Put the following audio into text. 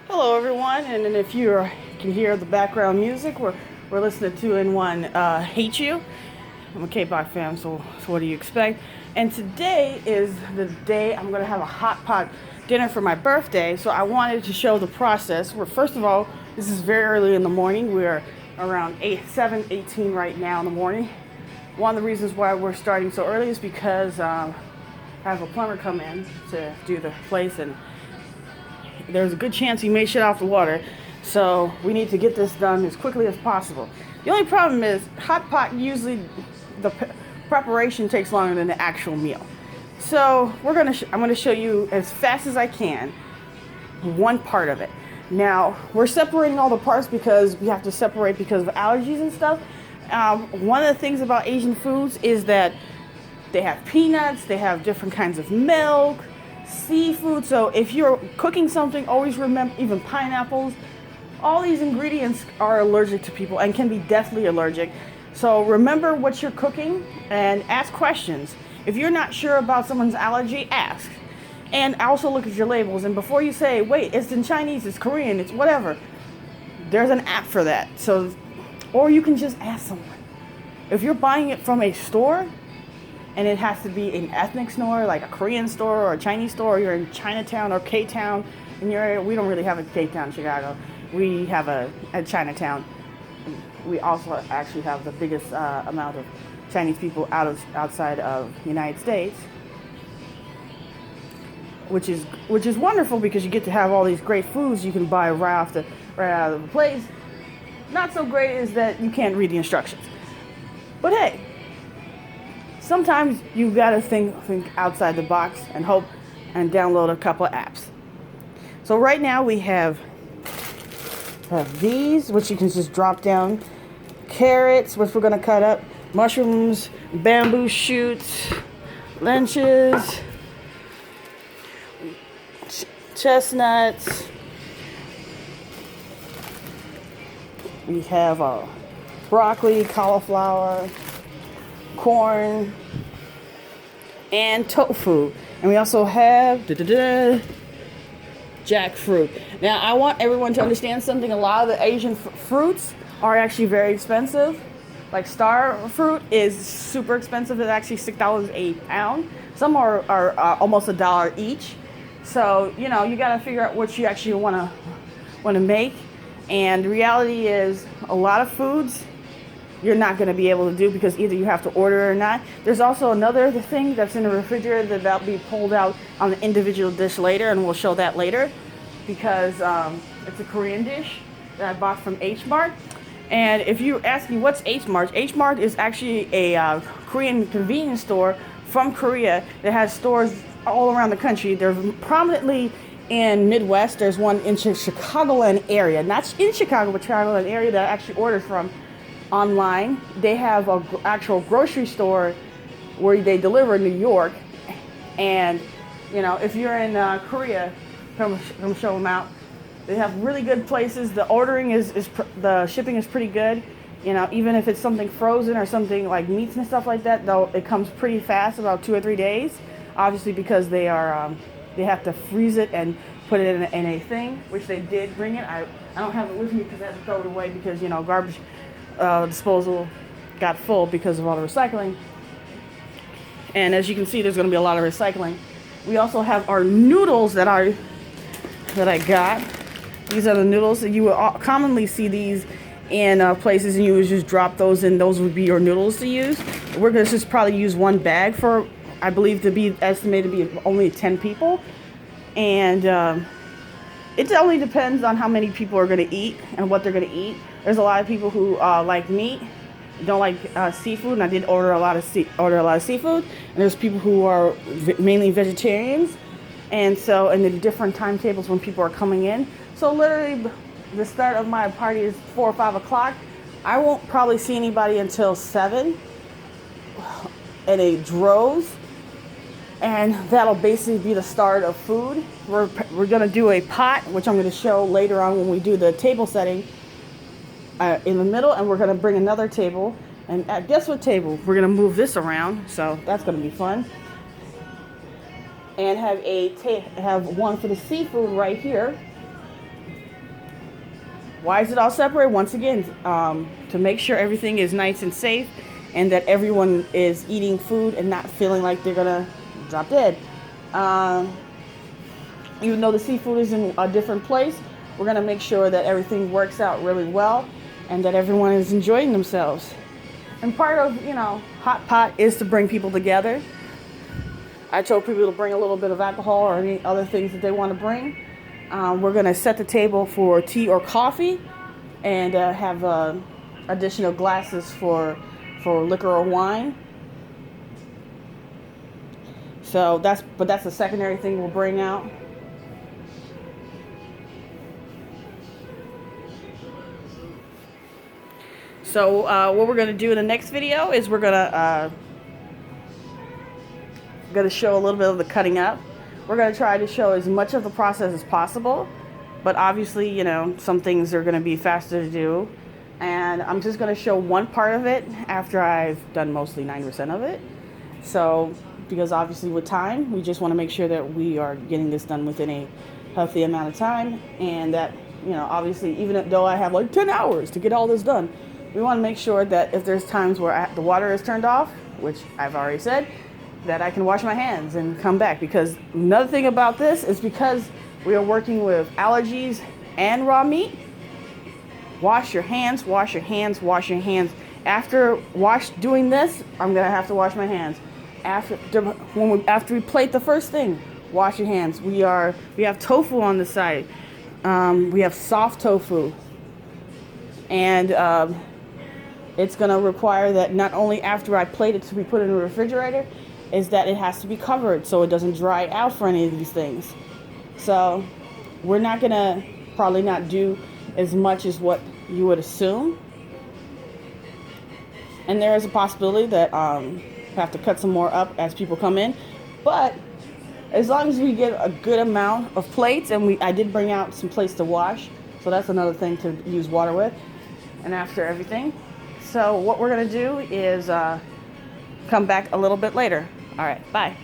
Hello, everyone, and then if can hear the background music, we're listening to In One Hate You. I'm a K-pop fan, so what do you expect? And today is the day I'm going to have a hot pot dinner for my birthday, so I wanted to show the process. Where first of all, this is very early in the morning. We're around 7:18 right now in the morning. One of the reasons why we're starting so early is because I have a plumber come in to do the place, and there's a good chance he may shut off the water. So we need to get this done as quickly as possible. The only problem is hot pot usually preparation takes longer than the actual meal. So I'm gonna show you as fast as I can one part of it. Now we're separating all the parts because we have to separate because of allergies and stuff. One of the things about Asian foods is that they have peanuts, they have different kinds of milk, seafood. So if you're cooking something, always remember, even pineapples, all these ingredients are allergic to people and can be deathly allergic. So remember what you're cooking and ask questions. If you're not sure about someone's allergy, ask. And also look at your labels. And before you say, wait, it's in Chinese, it's Korean, it's whatever, there's an app for that. So, or you can just ask someone. If you're buying it from a store, and it has to be an ethnic store, like a Korean store or a Chinese store, or you're in Chinatown or K-Town in your area. We don't really have a K-Town in Chicago. We have a Chinatown. We also actually have the biggest amount of Chinese people outside of the United States, which is wonderful because you get to have all these great foods you can buy right out of the place. Not so great is that you can't read the instructions. But hey, sometimes you gotta think outside the box and hope and download a couple of apps. So right now we have these, which you can just drop down, carrots, which we're gonna cut up, mushrooms, bamboo shoots, lenches, chestnuts. We have broccoli, cauliflower, corn, and tofu. And we also have jackfruit. Now, I want everyone to understand something. A lot of the Asian fruits are actually very expensive. Like star fruit is super expensive. It's actually $6 a pound. Some are almost $1 each. So, you got to figure out what you actually want to make. And the reality is a lot of foods you're not going to be able to do because either you have to order or not. There's also another thing that's in the refrigerator that'll be pulled out on the individual dish later, and we'll show that later because it's a Korean dish that I bought from H Mart. And if you're asking what's H Mart is actually a Korean convenience store from Korea that has stores all around the country. They're prominently in Midwest. There's one in Chicagoland area, not in Chicago, but Chicagoland area that I actually ordered from online. They have an actual grocery store where they deliver in New York. And if you're in Korea, come show them out. They have really good places. The ordering the shipping is pretty good. Even if it's something frozen or something like meats and stuff like that, though, it comes pretty fast, about 2 or 3 days. Obviously, because they have to freeze it and put it in a thing, which they did bring it. I don't have it with me because I had to throw it away because garbage disposal got full because of all the recycling. And as you can see, there's going to be a lot of recycling. We also have our noodles that I got. These are the noodles that you will commonly see these in places, and you would just drop those in. Those would be your noodles to use. We're going to just probably use one bag for, I believe, to be estimated to be only 10 people. And it only depends on how many people are going to eat and what they're going to eat. There's a lot of people who like meat, don't like seafood, and I did order a lot of seafood. And there's people who are mainly vegetarians, and the different timetables when people are coming in. So literally, the start of my party is 4 or 5 o'clock. I won't probably see anybody until 7, and it droves. And that'll basically be the start of food. We're gonna do a pot, which I'm gonna show later on when we do the table setting in the middle, and we're gonna bring another table. And guess what table? We're gonna move this around, so that's gonna be fun. And have one for the seafood right here. Why is it all separated? Once again, to make sure everything is nice and safe, and that everyone is eating food and not feeling like they're gonna drop dead. Even though the seafood is in a different place, we're gonna make sure that everything works out really well and that everyone is enjoying themselves. And part of, hot pot is to bring people together. I told people to bring a little bit of alcohol or any other things that they want to bring. We're going to set the table for tea or coffee and have additional glasses for liquor or wine. So that's a secondary thing we'll bring out. So what we're going to do in the next video is we're going to show a little bit of the cutting up. We're going to try to show as much of the process as possible, but obviously, some things are going to be faster to do. And I'm just going to show one part of it after I've done mostly 90% of it. So, because obviously with time, we just want to make sure that we are getting this done within a healthy amount of time, and that, obviously, even though I have like 10 hours to get all this done, we want to make sure that if there's times where the water is turned off, which I've already said, that I can wash my hands and come back. Because another thing about this is because we are working with allergies and raw meat, wash your hands, wash your hands, wash your hands. After doing this, I'm going to have to wash my hands. After we plate the first thing, wash your hands. We have tofu on the side. We have soft tofu. And it's going to require that not only after I plate it to be put in the refrigerator, is that it has to be covered so it doesn't dry out for any of these things. So we're not going to probably not do as much as what you would assume. And there is a possibility that have to cut some more up as people come in. But as long as we get a good amount of plates, and I did bring out some plates to wash, so that's another thing to use water with, and after everything. So what we're going to do is come back a little bit later. All right, bye.